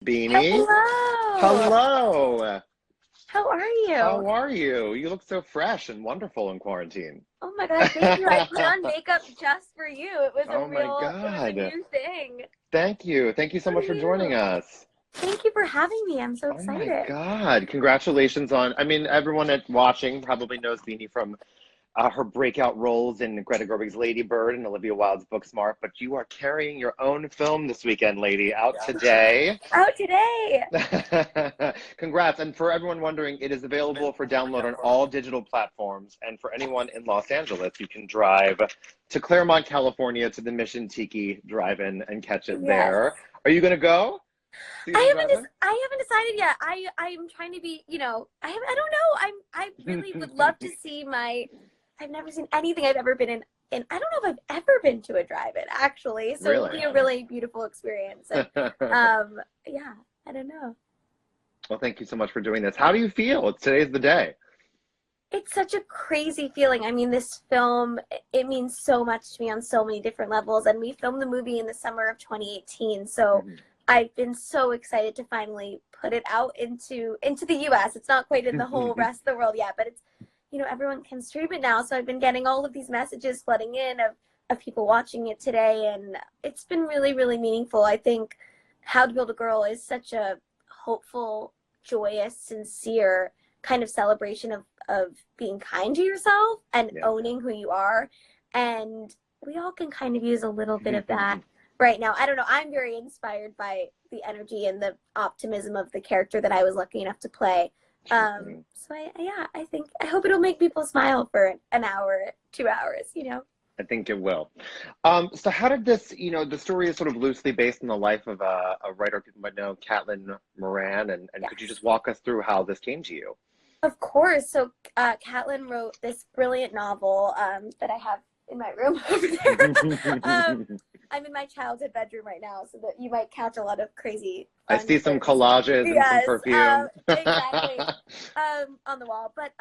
Beanie. Hello. Hello. How are you? How are you? You look so fresh and wonderful in quarantine. Oh my God, thank you. I put on makeup just for you. It was Oh my it was a God. new thing. Thank you. Thank you so For much for joining you. us. Thank you for having me. I'm so Oh my excited. God. Congratulations on, everyone watching probably knows Beanie from her breakout roles in Greta Gerwig's Lady Bird and Olivia Wilde's Booksmart, but you are carrying your own film this weekend, lady, out today. Out today. Congrats. And for everyone wondering, it is available for download on all digital platforms. And for anyone in Los Angeles, you can drive to Claremont, California to the Mission Tiki Drive-In and catch it Yes. there. Are you going to go? I haven't decided yet. I'm trying to be, I don't know. I really would love to see I've never seen anything I've ever been in. And I don't know if I've ever been to a drive-in, actually. So Really? it'll be a really beautiful experience. And, yeah, I don't know. Well, thank you so much for doing this. How do you feel? Today's the day. It's such a crazy feeling. I mean, this film, it means so much to me on so many different levels. And we filmed the movie in the summer of 2018. So I've been so excited to finally put it out into the US. It's not quite in the whole rest of the world yet, but it's, everyone can stream it now. So I've been getting all of these messages flooding in of people watching it today. And it's been really, really meaningful. I think How to Build a Girl is such a hopeful, joyous, sincere kind of celebration of being kind to yourself and owning who you are. And we all can kind of use a little bit of that right now. I don't know. I'm very inspired by the energy and the optimism of the character that I was lucky enough to play. So I hope it'll make people smile for an hour, 2 hours, I think it will. So how did this, the story is sort of loosely based on the life of a writer people might know, Caitlin Moran, and could you just walk us through how this came to you? Of course. So Caitlin wrote this brilliant novel that I have in my room over there. I'm in my childhood bedroom right now, so that you might catch a lot of crazy. I see some collages and some perfume. Exactly. On the wall. But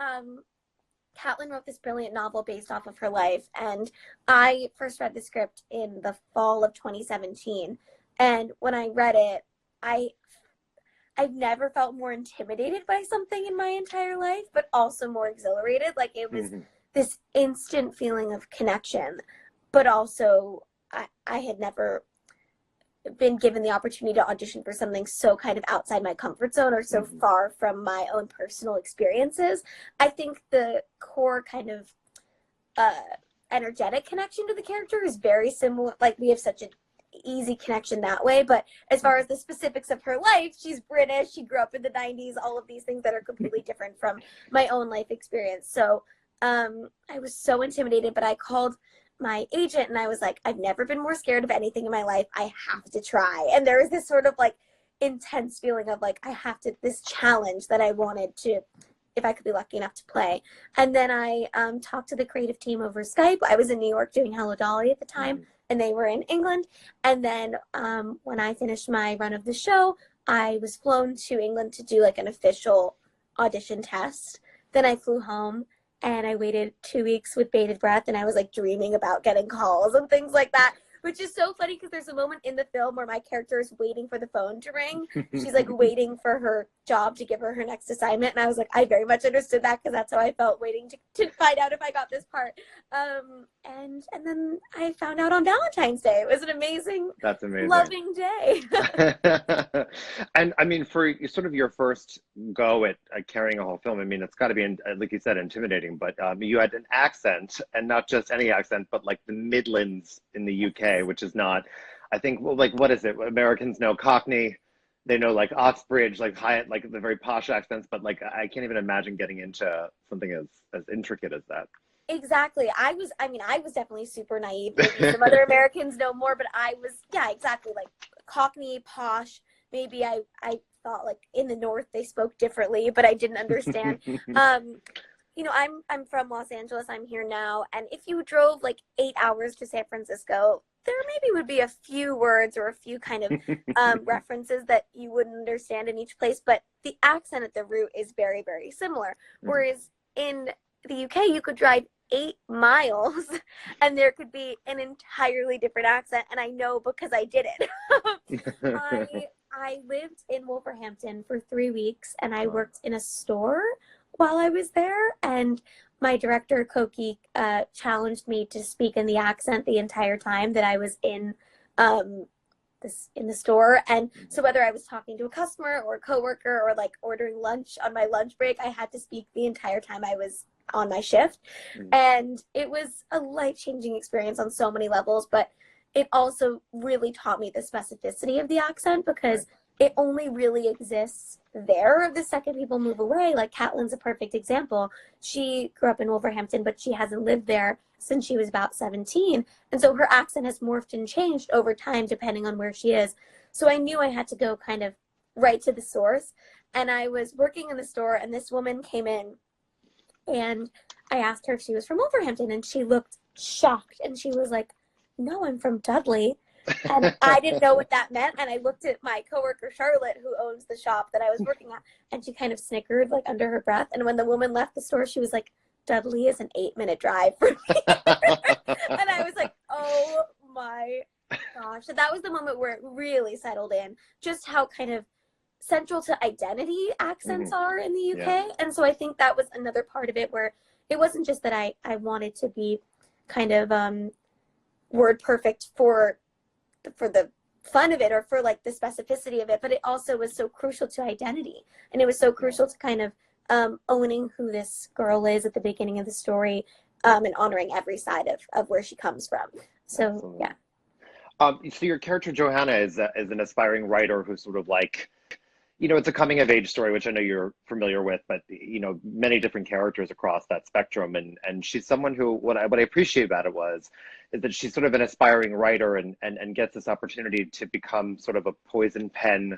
Caitlin wrote this brilliant novel based off of her life, and I first read the script in the fall of 2017. And when I read it, I've never felt more intimidated by something in my entire life, but also more exhilarated. Like it was this instant feeling of connection, but also I had never been given the opportunity to audition for something so kind of outside my comfort zone or so far from my own personal experiences. I think the core kind of energetic connection to the character is very similar. Like we have such an easy connection that way, but as far as the specifics of her life, she's British, she grew up in the 90s, all of these things that are completely different from my own life experience. So I was so intimidated, but I called my agent and I was like, I've never been more scared of anything in my life. I have to try. And there was this sort of like intense feeling of like, this challenge that I wanted to, if I could be lucky enough to play. And then I talked to the creative team over Skype. I was in New York doing Hello Dolly at the time, and they were in England. And then when I finished my run of the show, I was flown to England to do like an official audition test. Then I flew home and I waited 2 weeks with bated breath, and I was like dreaming about getting calls and things like that, which is so funny because there's a moment in the film where my character is waiting for the phone to ring. She's like waiting for her job to give her next assignment. And I was like, I very much understood that because that's how I felt waiting to find out if I got this part. And then I found out on Valentine's Day. It was an amazing, loving day. And I mean, for sort of your first go at carrying a whole film, I mean, it's got to be, like you said, intimidating, but you had an accent, and not just any accent, but like the Midlands in the UK, which is not, I think, well, like, what is it? Americans know Cockney, they know like Oxbridge, like Hyatt, like the very posh accents, but like I can't even imagine getting into something as intricate as that. Exactly. I was definitely super naive. Maybe some other Americans know more, but I was, exactly, like Cockney, posh. Maybe I thought like in the North they spoke differently, but I didn't understand. I'm from Los Angeles. I'm here now. And if you drove like 8 hours to San Francisco, there maybe would be a few words or a few kind of references that you wouldn't understand in each place. But the accent at the root is very, very similar. Whereas in the UK, you could drive 8 miles and there could be an entirely different accent. And I know because I did it. I lived in Wolverhampton for 3 weeks, and I worked in a store while I was there. And my director, Koki, challenged me to speak in the accent the entire time that I was um, in the store. And so whether I was talking to a customer or a coworker or like ordering lunch on my lunch break, I had to speak the entire time I was on my shift. And it was a life-changing experience on so many levels, but it also really taught me the specificity of the accent, because it only really exists there the second people move away. Like Caitlin's a perfect example. She grew up in Wolverhampton, but she hasn't lived there since she was about 17. And so her accent has morphed and changed over time depending on where she is. So I knew I had to go kind of right to the source. And I was working in the store, and this woman came in, and I asked her if she was from Wolverhampton, and she looked shocked, and she was like, "No, I'm from Dudley." And I didn't know what that meant. And I looked at my coworker, Charlotte, who owns the shop that I was working at, and she kind of snickered like under her breath. And when the woman left the store, she was like, "Dudley is an 8-minute drive for me." And I was like, oh my gosh. So that was the moment where it really settled in, just how kind of central to identity accents are in the UK. Yeah. And so I think that was another part of it, where it wasn't just that I wanted to be kind of word perfect for the fun of it, or for like the specificity of it, but it also was so crucial to identity. And it was so crucial to kind of owning who this girl is at the beginning of the story, and honoring every side of where she comes from. So absolutely. Yeah. So your character Johanna is an aspiring writer who's sort of like, it's a coming of age story, which I know you're familiar with, but many different characters across that spectrum. And she's someone who, what I appreciate about it is that she's sort of an aspiring writer and gets this opportunity to become sort of a poison pen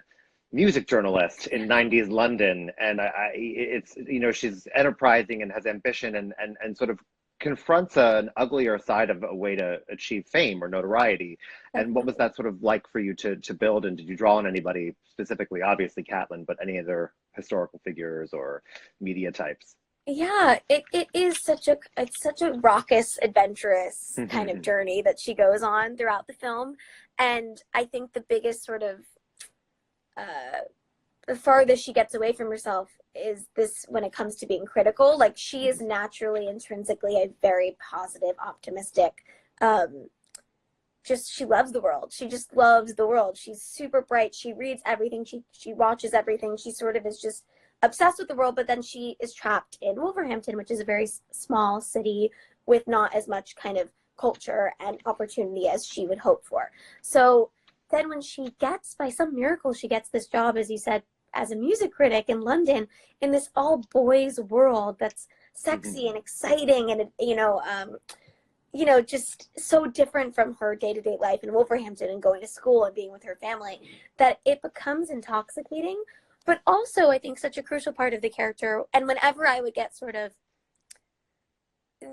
music journalist in 90s London. And it's, she's enterprising and has ambition and sort of confronts an uglier side of a way to achieve fame or notoriety. And what was that sort of like for you to build? And did you draw on anybody specifically, obviously Caitlin, but any other historical figures or media types? Yeah, it is such a raucous, adventurous kind of journey that she goes on throughout the film. And I think the biggest sort of the farthest she gets away from herself is this when it comes to being critical. Like, she is naturally, intrinsically a very positive, optimistic, she loves the world. She just loves the world. She's super bright. She reads everything. She watches everything. She sort of is just obsessed with the world, but then she is trapped in Wolverhampton, which is a very small city with not as much kind of culture and opportunity as she would hope for. So then when she gets, by some miracle, she gets this job, as you said, as a music critic in London, in this all boys world that's sexy and exciting and just so different from her day-to-day life in Wolverhampton and going to school and being with her family, that it becomes intoxicating. But also, I think, such a crucial part of the character. And whenever I would get sort of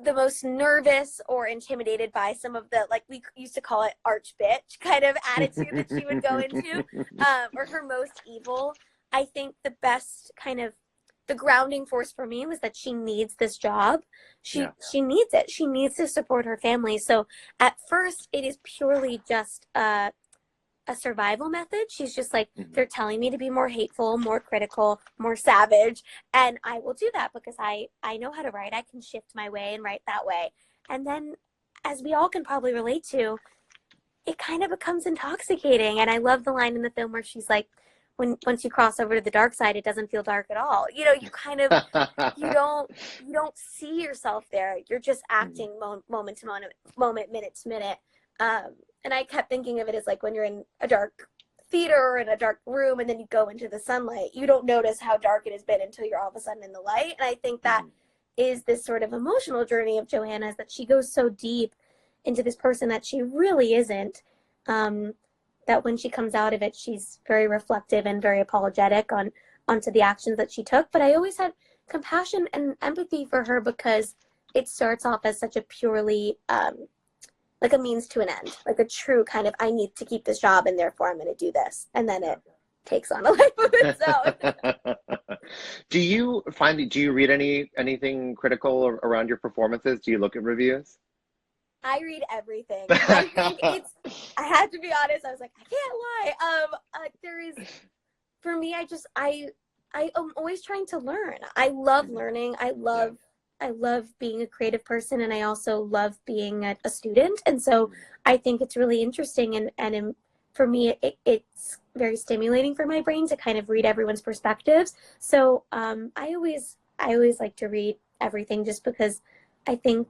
the most nervous or intimidated by some of the, like, we used to call it arch bitch kind of attitude that she would go into, or her most evil, I think the best kind of, the grounding force for me was that she needs this job. She needs it. She needs to support her family. So at first, it is purely just a survival method. She's just like, they're telling me to be more hateful, more critical, more savage, and I will do that because I know how to write. I can shift my way and write that way. And then, as we all can probably relate to, it kind of becomes intoxicating. And I love the line in the film where she's like, once you cross over to the dark side, it doesn't feel dark at all. You kind of, you don't see yourself there. You're just acting moment to moment, minute to minute. And I kept thinking of it as like when you're in a dark theater or in a dark room and then you go into the sunlight, you don't notice how dark it has been until you're all of a sudden in the light. And I think that is this sort of emotional journey of Johanna's, that she goes so deep into this person that she really isn't, that when she comes out of it, she's very reflective and very apologetic onto the actions that she took. But I always had compassion and empathy for her because it starts off as such a purely like a means to an end, like a true kind of, I need to keep this job and therefore I'm going to do this. And then it takes on a life of its own. Do you read anything critical around your performances? Do you look at reviews? I read everything. I think I had to be honest. I was like, I can't lie. There is, for me, I am always trying to learn. I love learning. I love being a creative person, and I also love being a student. And so I think it's really interesting, for me, it's very stimulating for my brain to kind of read everyone's perspectives. So I always like to read everything, just because I think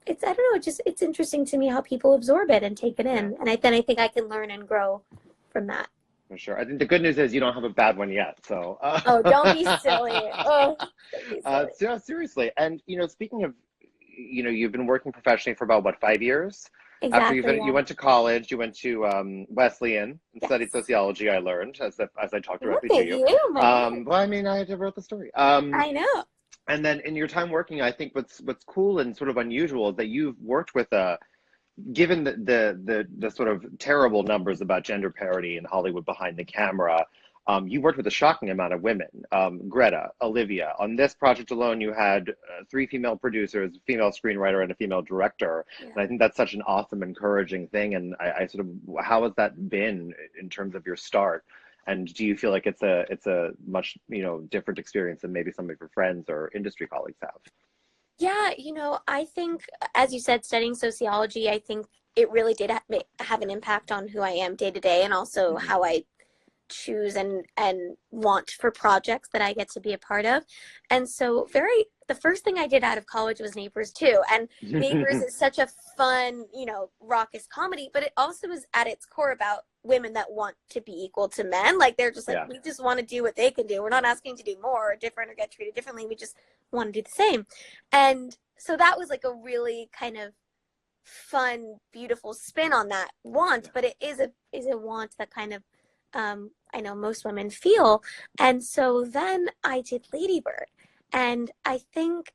it's, I don't know, it's interesting to me how people absorb it and take it in. And then I think I can learn and grow from that. For sure. I think the good news is you don't have a bad one yet. So. Oh, don't be silly. Oh, don't be silly. Yeah, seriously. And speaking of, you've been working professionally for about what, 5 years? After Exactly. you went to college, you went to Wesleyan and studied Yes. sociology. I learned as I talked directly Look to at you. you, my man. Well, I mean, I wrote the story. I know. And then in your time working, I think what's cool and sort of unusual is that you've worked with given the sort of terrible numbers about gender parity in Hollywood behind the camera, you worked with a shocking amount of women. Greta, Olivia. On this project alone, you had 3 female producers, a female screenwriter, and a female director. Yeah. And I think that's such an awesome, encouraging thing. And I sort of, how has that been in terms of your start? And do you feel like it's a much different experience than maybe some of your friends or industry colleagues have? Yeah, I think, as you said, studying sociology, I think it really did have an impact on who I am day to day, and also how I choose and want for projects that I get to be a part of. And so the first thing I did out of college was Neighbors too. And Neighbors is such a fun, raucous comedy, but it also is at its core about women that want to be equal to men. Like, they're just like, we just want to do what they can do. We're not asking to do more or different or get treated differently. We just want to do the same. And so that was like a really kind of fun, beautiful spin on that want, but it is a want that kind of I know most women feel. And so then I did Lady Bird, and I think,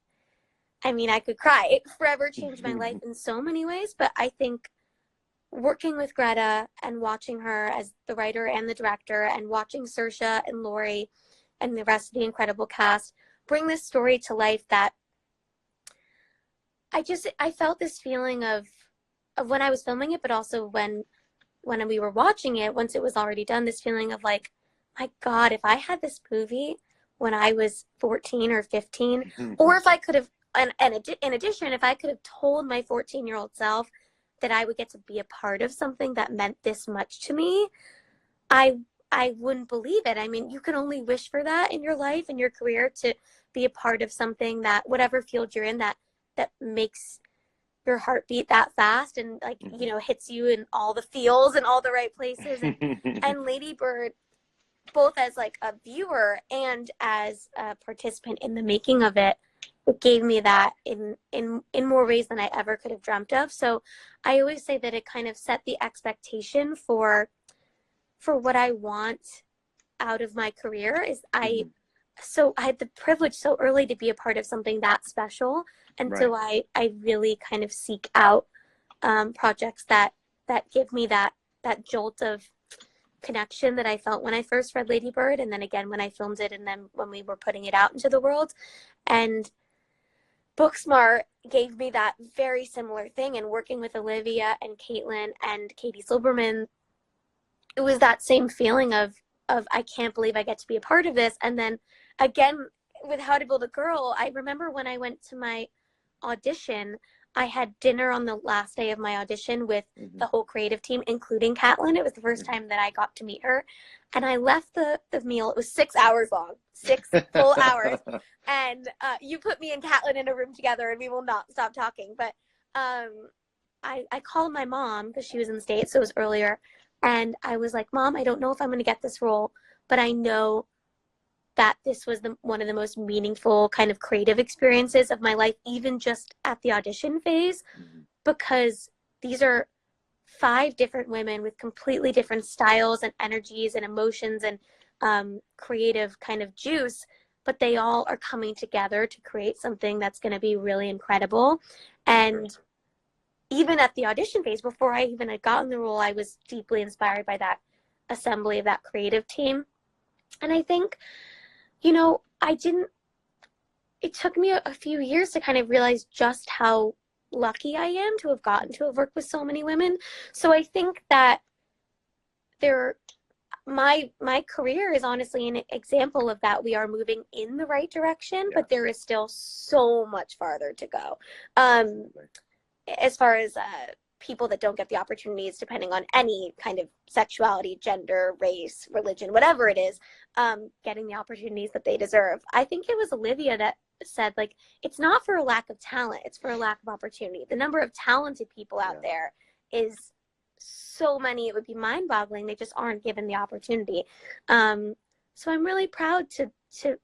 I mean, I could cry. It forever changed my life in so many ways, but I think working with Greta and watching her as the writer and the director, and watching Saoirse and Laurie and the rest of the incredible cast bring this story to life, that I felt this feeling of when I was filming it, but also when we were watching it, once it was already done, this feeling of like, my God, if I had this movie when I was 14 or 15, or if I could have, and in addition, if I could have told my 14-year-old self that I would get to be a part of something that meant this much to me, I wouldn't believe it. I mean, you can only wish for that in your life and your career, to be a part of something that, whatever field you're in, that makes your heart beat that fast, and like, hits you in all the feels and all the right places. And Lady Bird, both as like a viewer and as a participant in the making of it, it gave me that in more ways than I ever could have dreamt of. So I always say that it kind of set the expectation for what I want out of my career. Is I had the privilege so early to be a part of something that special. And so I really kind of seek out projects that give me that jolt of connection that I felt when I first read Lady Bird, and then again when I filmed it, and then when we were putting it out into the world. And Booksmart gave me that very similar thing, and working with Olivia and Caitlin and Katie Silberman, it was that same feeling of I can't believe I get to be a part of this. And then again with How to Build a Girl, I remember when I went to my audition, I had dinner on the last day of my audition with the whole creative team, including Caitlin. It was the first time that I got to meet her. And I left the meal. It was 6 hours long, 6 full hours. And you put me and Caitlin in a room together, and we will not stop talking. But I called my mom, because she was in the States, so it was earlier. And I was like, Mom, I don't know if I'm going to get this role, but I know that this was one of the most meaningful kind of creative experiences of my life, even just at the audition phase, because these are 5 different women with completely different styles and energies and emotions and creative kind of juice, but they all are coming together to create something that's going to be really incredible. And even at the audition phase, before I even had gotten the role, I was deeply inspired by that assembly of that creative team. And I think, it took me a few years to kind of realize just how lucky I am to have gotten to have worked with so many women. So I think that my career is honestly an example of that. We are moving in the right direction, but there is still so much farther to go. As far as people that don't get the opportunities, depending on any kind of sexuality, gender, race, religion, whatever it is, getting the opportunities that they deserve. I think it was Olivia that said, like, it's not for a lack of talent, it's for a lack of opportunity. The number of talented people out there is so many, it would be mind-boggling. They just aren't given the opportunity. So I'm really proud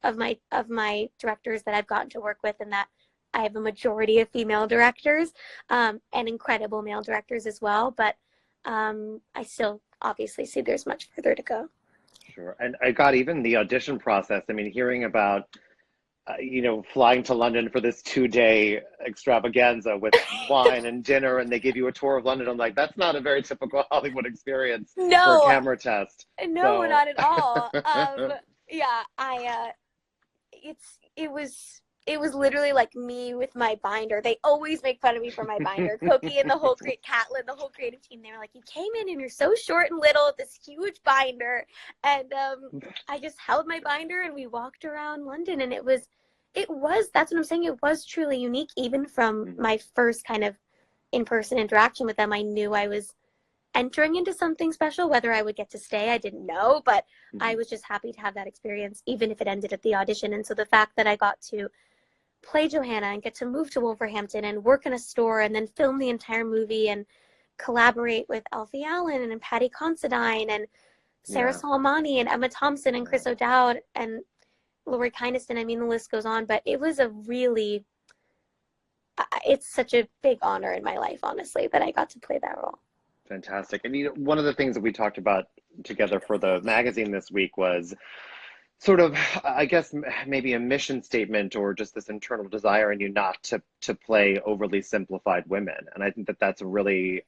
of my directors that I've gotten to work with, and that I have a majority of female directors, and incredible male directors as well. But I still obviously see there's much further to go. Sure. And I got even the audition process. I mean, hearing about flying to London for this 2-day extravaganza with wine and dinner, and they give you a tour of London. I'm like, that's not a very typical Hollywood experience for a camera test. No, not at all. It was literally like me with my binder. They always make fun of me for my binder. Cookie and Caitlin, the whole creative team, they were like, you came in and you're so short and little with this huge binder. And I just held my binder and we walked around London, and that's what I'm saying. It was truly unique. Even from my first kind of in-person interaction with them, I knew I was entering into something special. Whether I would get to stay, I didn't know, but I was just happy to have that experience, even if it ended at the audition. And so the fact that I got to play Johanna and get to move to Wolverhampton and work in a store and then film the entire movie and collaborate with Alfie Allen and Patty Considine and Sarah Salamani and Emma Thompson and Chris O'Dowd and Laurie Kynaston. I mean, the list goes on, but it was it's such a big honor in my life, honestly, that I got to play that role. Fantastic. And one of the things that we talked about together for the magazine this week was sort of, I guess, maybe a mission statement or just this internal desire in you not to play overly simplified women. And I think that that's a really,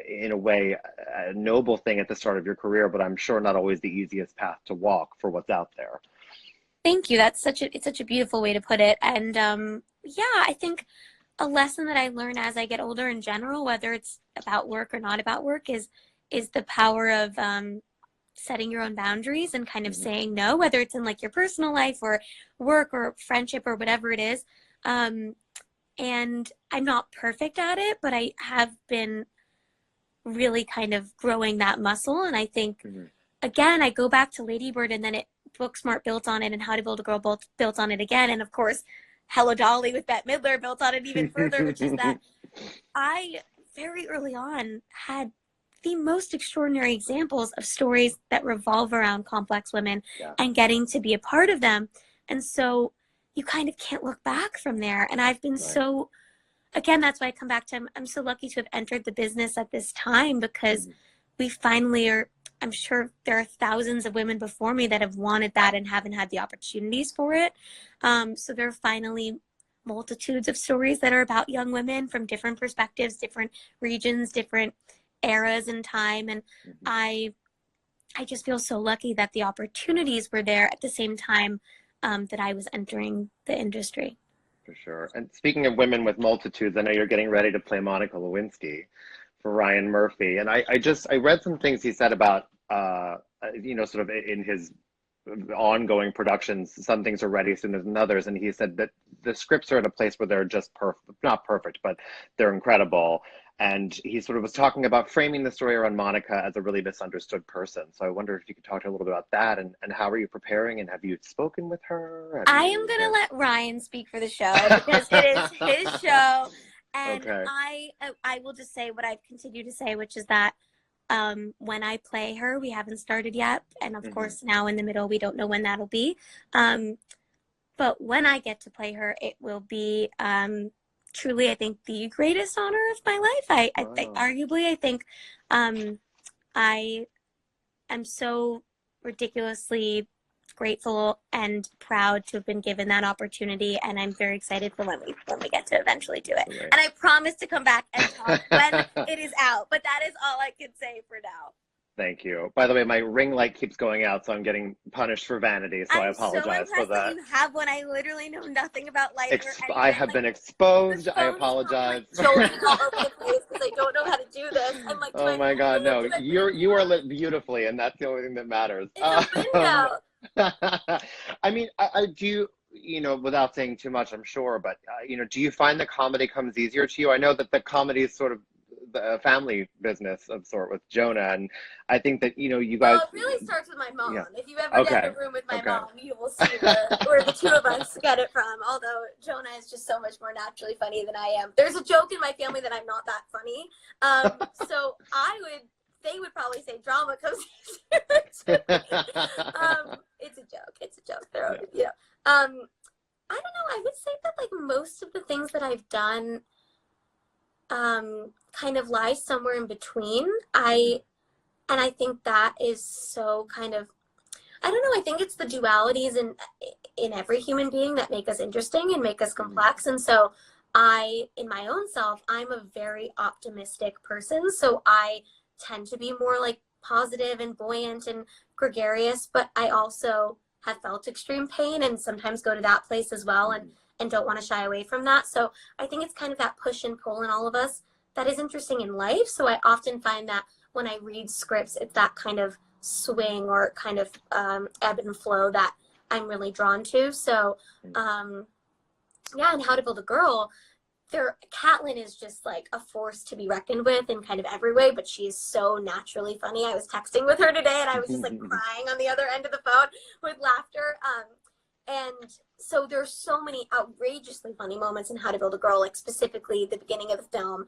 in a way, a noble thing at the start of your career, but I'm sure not always the easiest path to walk for what's out there. Thank you. It's such a beautiful way to put it. And I think a lesson that I learn as I get older in general, whether it's about work or not about work, is the power of setting your own boundaries and kind of saying no, whether it's in like your personal life or work or friendship or whatever it is. And I'm not perfect at it, but I have been really kind of growing that muscle. And I think, again, I go back to Lady Bird, and then Booksmart built on it, and How to Build a Girl built on it again. And of course, Hello Dolly with Bette Midler built on it even further, which is that I very early on had the most extraordinary examples of stories that revolve around complex women and getting to be a part of them. And so you kind of can't look back from there. And I've been so, again, that's why I come back to, I'm so lucky to have entered the business at this time, because we finally are, I'm sure there are thousands of women before me that have wanted that and haven't had the opportunities for it. So there are finally multitudes of stories that are about young women from different perspectives, different regions, different eras in time. And I just feel so lucky that the opportunities were there at the same time that I was entering the industry. For sure. And speaking of women with multitudes, I know you're getting ready to play Monica Lewinsky for Ryan Murphy. And I read some things he said about, sort of in his ongoing productions, some things are ready sooner than others. And he said that the scripts are in a place where they're just not perfect, but they're incredible. And he sort of was talking about framing the story around Monica as a really misunderstood person. So I wonder if you could talk a little bit about that, and how are you preparing, and have you spoken with her? I am going to let Ryan speak for the show, because it is his show. And I will just say what I've continued to say, which is that when I play her, we haven't started yet. And of course, now in the middle, we don't know when that'll be. But when I get to play her, it will be truly, I think, the greatest honor of my life. I think, arguably, I think I am so ridiculously grateful and proud to have been given that opportunity, and I'm very excited for when we get to eventually do it. And I promise to come back and talk when it is out, but that is all I can say for now. Thank you. By the way, my ring light keeps going out, so I'm getting punished for vanity, so I I'm so apologize for impressed that that. you have one. I literally know nothing about lighting or I anything. have Like been the exposed. I phone is probably apologize. like jolting all over the place because I don't know how to do this. I'm like, do Oh I my move God, it? no. Do I put it You are down? lit beautifully, and that's the only thing that matters. It's a window. I mean, I do, without saying too much, I'm sure, but, do you find that comedy comes easier to you? I know that the comedy is sort of the family business of sort with Jonah, and I think that, you guys, Well, it really starts with my yeah. mom. If you ever get in Okay. a room with my Okay. mom, you will see where the two of us get it from. Although Jonah is just so much more naturally funny than I am. There's a joke in my family that I'm not that funny. So they would probably say drama comes easier to me. It's a joke. It's a joke. They're, Yeah. I don't know. I would say that like most of the things that I've done, kind of lie somewhere in between. And I think that is so kind of, I don't know, I think it's the dualities in every human being that make us interesting and make us complex. And so in my own self, I'm a very optimistic person. So I tend to be more like positive and buoyant and gregarious, but I also have felt extreme pain and sometimes go to that place as well, and don't want to shy away from that. So I think it's kind of that push and pull in all of us that is interesting in life. So I often find that when I read scripts, it's that kind of swing or kind of ebb and flow that I'm really drawn to. So yeah, and How to Build a Girl, Caitlin is just like a force to be reckoned with in kind of every way, but she is so naturally funny. I was texting with her today and I was just like crying on the other end of the phone with laughter. And so there's so many outrageously funny moments in How to Build a Girl, like specifically the beginning of the film.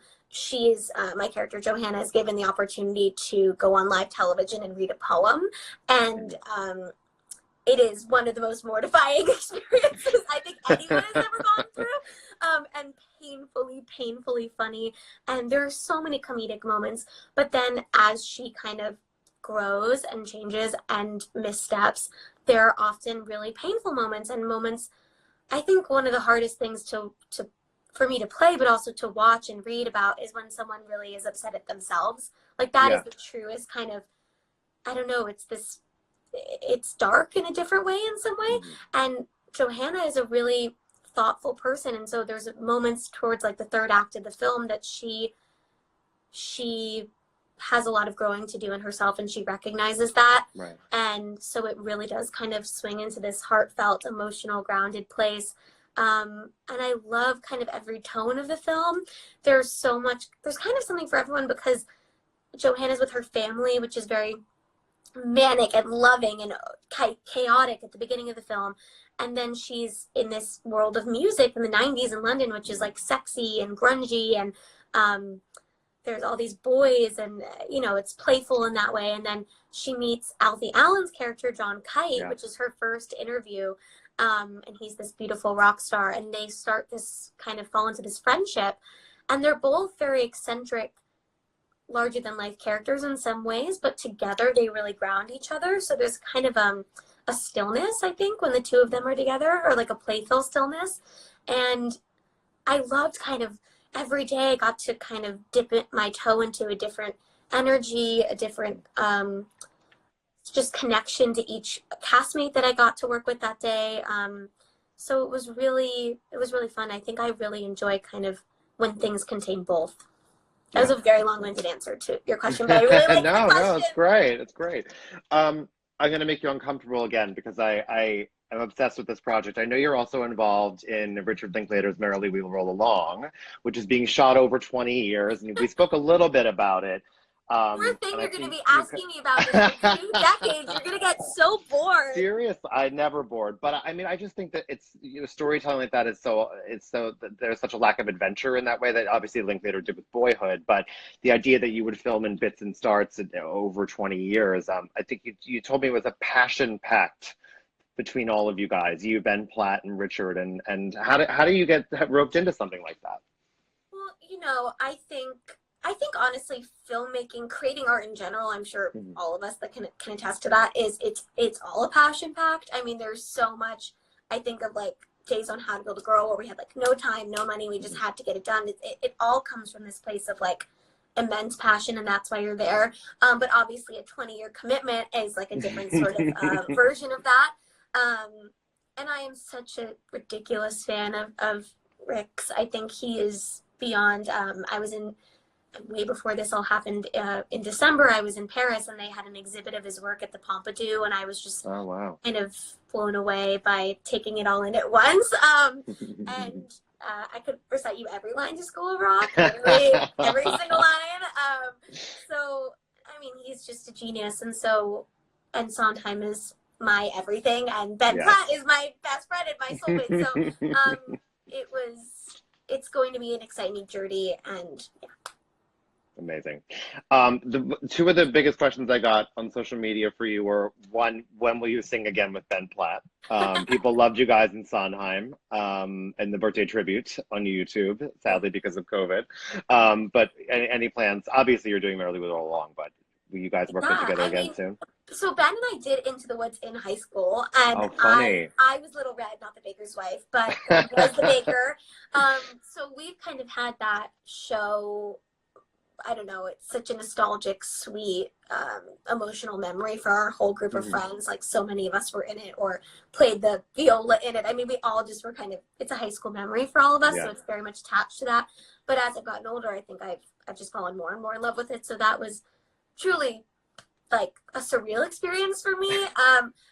My character Johanna is given the opportunity to go on live television and read a poem. And it is one of the most mortifying experiences I think anyone has ever gone through. And painfully funny. And there are so many comedic moments. But then as she kind of grows and changes and missteps, there are often really painful moments and moments. I think one of the hardest things for me to play, but also to watch and read about, is when someone really is upset at themselves. Like that is the truest kind of, I don't know, it's dark in a different way in some way. And Johanna is a really thoughtful person. And so there's moments towards like the third act of the film that she has a lot of growing to do in herself, and she recognizes that. Right. And so it really does kind of swing into this heartfelt, emotional, grounded place. And I love kind of every tone of the film. There's kind of something for everyone, because Johanna's with her family, which is very manic and loving and chaotic at the beginning of the film. And then she's in this world of music in the 90s in London, which is like sexy and grungy, and there's all these boys, and it's playful in that way. And then she meets Alfie Allen's character, John Kite, which is her first interview, and he's this beautiful rock star, and they start this kind of fall into this friendship, and they're both very eccentric, larger than life characters in some ways, but together they really ground each other. So there's kind of a stillness, I think, when the two of them are together, or like a playful stillness. And I loved kind of every day I got to kind of dip my toe into a different energy, a different just connection to each castmate that I got to work with that day. So it was really fun. I think I really enjoy kind of when things contain both. That was a very long-winded answer to your question, but I really like the question. No, it's great. It's great. I'm going to make you uncomfortable again, because I am obsessed with this project. I know you're also involved in Richard Linklater's Merrily We Will Roll Along, which is being shot over 20 years, and we spoke a little bit about it. Poor thing, you're going to be asking me about this for 2 decades. You're going to get so bored. Serious? I never bored. But I mean, I just think that it's, storytelling like that is there's such a lack of adventure in that way that obviously Linklater did with Boyhood. But the idea that you would film in bits and starts over 20 years, I think you told me it was a passion pact between all of you guys, you, Ben Platt, and Richard. And how do you get roped into something like that? Well, I think honestly, filmmaking, creating art in general, I'm sure all of us that can attest to that, it's all a passion pact. I mean, there's so much. I think of like days on How to Build a Girl where we had like no time, no money, we just had to get it done. It all comes from this place of like immense passion and that's why you're there. But obviously a 20-year commitment is like a different sort of version of that. And I am such a ridiculous fan of Rick's. I think he is beyond. I was in, way before this all happened, in December, I was in Paris and they had an exhibit of his work at the Pompidou, and I was just Oh, wow. kind of blown away by taking it all in at once. And I could recite you every line to School of Rock, literally every single line. So, I mean, he's just a genius. And so, and Sondheim is my everything, and Ben Platt is my best friend and my soulmate. So, it's going to be an exciting journey, and yeah. Amazing. The two of the biggest questions I got on social media for you were, one, when will you sing again with Ben Platt? People loved you guys in Sondheim, and the birthday tribute on YouTube, sadly because of COVID. But any plans? Obviously you're doing Merrily We Roll Along, but will you guys work together again soon? So Ben and I did Into the Woods in high school, and I was Little Red, not the baker's wife, but was the baker. So we've kind of had that show. I don't know, it's such a nostalgic, sweet, emotional memory for our whole group of friends. Like, so many of us were in it or played the viola in it. I mean, we all just were kind of, it's a high school memory for all of us, so it's very much attached to that. But as I've gotten older, I think I've just fallen more and more in love with it. So that was truly like a surreal experience for me.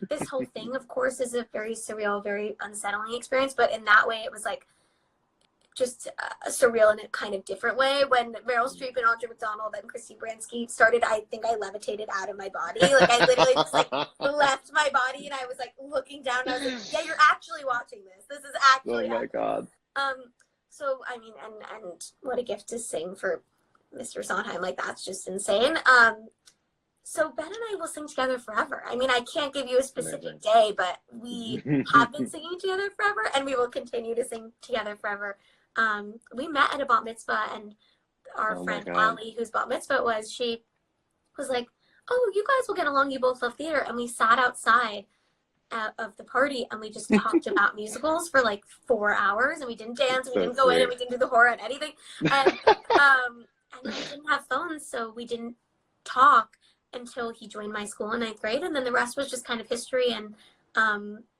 This whole thing, of course, is a very surreal, very unsettling experience, but in that way, it was like, just surreal in a kind of different way. When Meryl Streep and Audra McDonald and Christy Baranski started, I think I levitated out of my body. Like, I literally just like left my body, and I was like looking down, and I was like, yeah, you're actually watching this. This is actually Oh my God. So I mean, and what a gift to sing for Mr. Sondheim. Like, that's just insane. So Ben and I will sing together forever. I mean, I can't give you a specific day, but we have been singing together forever, and we will continue to sing together forever. We met at a bat mitzvah, and our friend Ali, whose bat mitzvah was, she was like, oh, you guys will get along, you both love theater. And we sat outside of the party, and we just talked about musicals for like 4 hours, and we didn't dance, and we didn't go in, and we didn't do the horror and anything. And we didn't have phones, so we didn't talk until he joined my school in 9th grade, and then the rest was just kind of history. And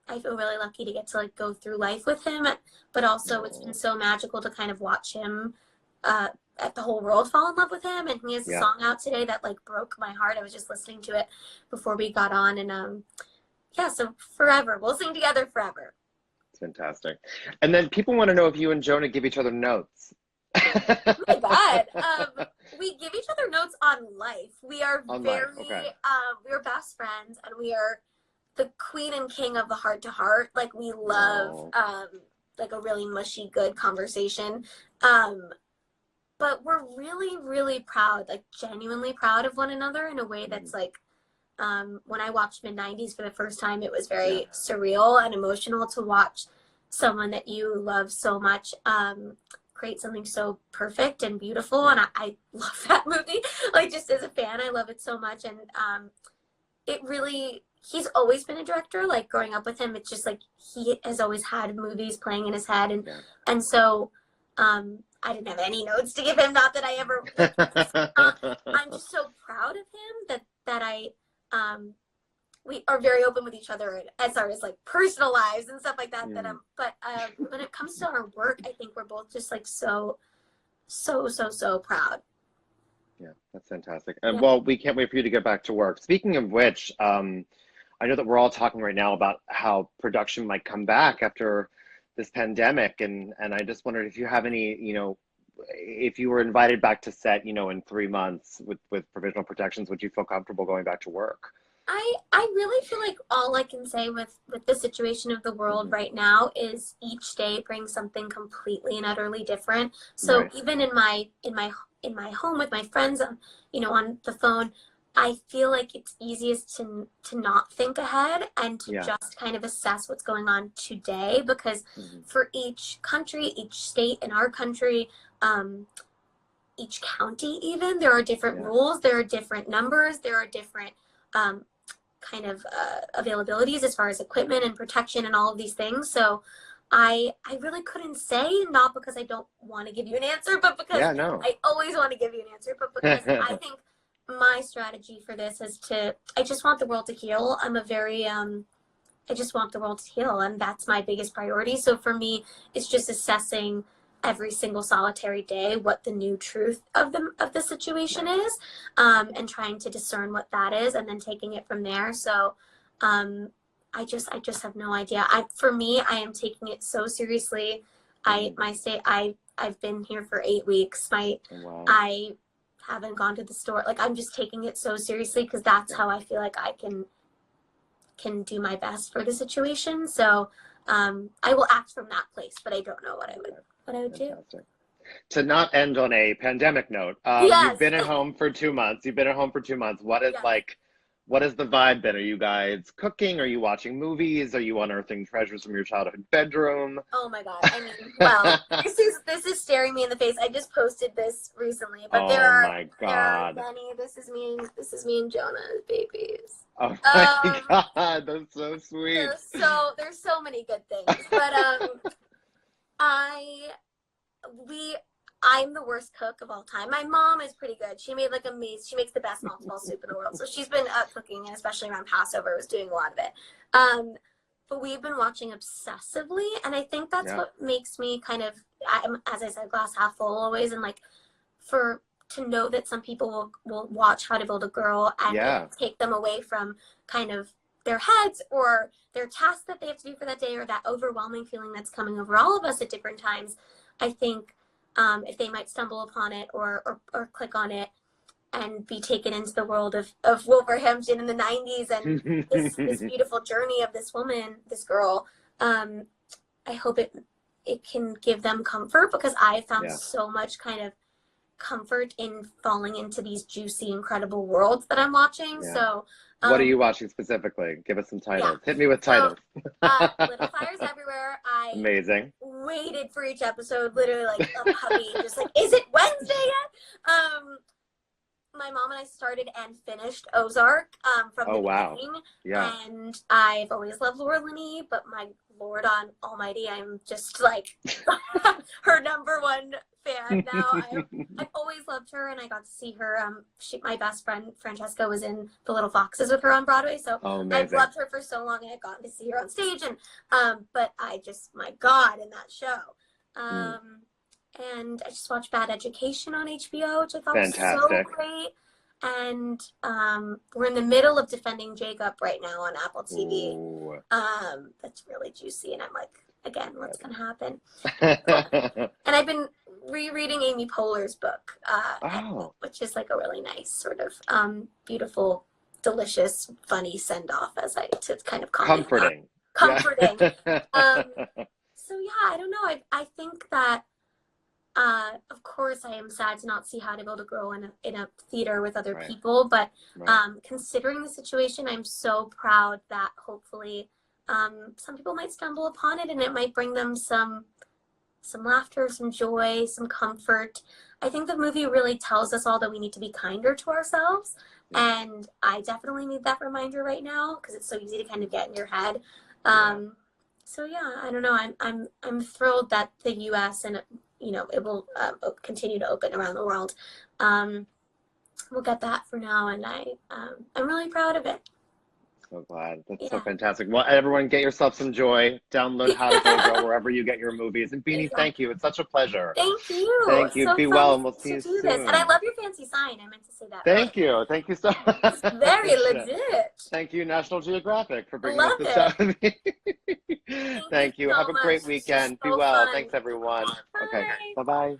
I feel really lucky to get to like go through life with him, but also it's been so magical to kind of watch him, at the whole world fall in love with him. And he has a song out today that like broke my heart. I was just listening to it before we got on, and so forever, we'll sing together forever. It's fantastic. And then people want to know if you and Jonah give each other notes. Oh my God. We give each other notes on life. We are we're best friends, and we are the queen and king of the heart to heart. Like, we love like a really mushy, good conversation. But we're really, really proud, like genuinely proud of one another in a way that's like, when I watched Mid-90s for the first time, it was very surreal and emotional to watch someone that you love so much create something so perfect and beautiful. And I love that movie. Like, just as a fan, I love it so much. And it really, he's always been a director. Like, growing up with him, it's just like he has always had movies playing in his head. And so I didn't have any notes to give him. Not that I ever, I'm just so proud of him that I, we are very open with each other as far as like personal lives and stuff like that. But when it comes to our work, I think we're both just like so proud. Yeah, that's fantastic. And well, we can't wait for you to get back to work. Speaking of which, I know that we're all talking right now about how production might come back after this pandemic, and I just wondered if you have any, if you were invited back to set, in 3 months with provisional protections, would you feel comfortable going back to work? I really feel like all I can say with the situation of the world right now is each day brings something completely and utterly different. So even in my home with my friends, on the phone, I feel like it's easiest to not think ahead and to just kind of assess what's going on today, because for each country, each state in our country, each county even, there are different rules, there are different numbers, there are different kind of availabilities as far as equipment and protection and all of these things. So I really couldn't say, not because I don't want to give you an answer, but because Yeah, no. I always want to give you an answer, but because I think my strategy for this is I just want the world to heal. I'm a very, I just want the world to heal, and that's my biggest priority. So for me, it's just assessing every single solitary day what the new truth of the situation is, and trying to discern what that is, and then taking it from there. So, I just have no idea. For me, I am taking it so seriously. I've been here for 8 weeks. Wow. I haven't gone to the store. Like, I'm just taking it so seriously because that's how I feel like I can do my best for the situation. So, I will act from that place, but I don't know what I would do. To not end on a pandemic note, Yes. you've been at home for 2 months. What is the vibe then? Are you guys cooking? Are you watching movies? Are you unearthing treasures from your childhood bedroom? Oh my God. I mean, well, this is staring me in the face. I just posted this recently, but there are many. This is me and Jonah's babies. Oh my God, that's so sweet. There's so many good things. But I'm the worst cook of all time. My mom is pretty good. She made she makes the best multiple soup in the world. So she's been cooking, and especially around Passover, was doing a lot of it. But we've been watching obsessively, and I think that's what makes me kind of, as I said, glass half full always, and like to know that some people will watch How to Build a Girl and take them away from kind of their heads or their tasks that they have to do for that day, or that overwhelming feeling that's coming over all of us at different times. I think if they might stumble upon it or click on it and be taken into the world of Wolverhampton in the 90s and this beautiful journey of this woman, this girl, I hope it can give them comfort, because I found so much kind of comfort in falling into these juicy, incredible worlds that I'm watching. So what are you watching specifically? Give us some titles. Hit me with titles. Little Fires Everywhere. Amazing. Waited for each episode, literally like a puppy, just like, is it Wednesday yet? My mom and I started and finished Ozark from the beginning. Yeah. And I've always loved Laura Linney, but my Lord on Almighty, I'm just like her number one fan now. I've always loved her, and I got to see her. My best friend Francesca was in The Little Foxes with her on Broadway, so I've loved her for so long, and I've gotten to see her on stage. And but I just, my God, in that show. And I just watched Bad Education on HBO, which I thought was so great. And we're in the middle of Defending Jacob right now on Apple TV. That's really juicy, and I'm like, again, what's gonna happen? And I've been rereading Amy Poehler's book, which is like a really nice sort of beautiful, delicious, funny send off to kind of comforting. So yeah, I don't know. I think that. Of course, I am sad to not see How to Build a Girl in a theater with other people, but considering the situation, I'm so proud that hopefully some people might stumble upon it, and it might bring them some laughter, some joy, some comfort. I think the movie really tells us all that we need to be kinder to ourselves, and I definitely need that reminder right now, because it's so easy to kind of get in your head. So yeah, I don't know. I'm thrilled that the U.S. and it will continue to open around the world. We'll get that for now, and I'm really proud of it. So glad. That's so fantastic. Well, everyone, get yourself some joy. Download How to Build a Girl wherever you get your movies. And Beanie, thank you. It's such a pleasure. Thank you. Thank you. Be well, and we'll see you soon. And I love your fancy sign. I meant to say that. Thank you. Thank you so much. It's very legit. Thank you, National Geographic, for bringing us this out with me. Thank you. Have a great weekend. Be well. Thanks, everyone. Okay. Bye-bye.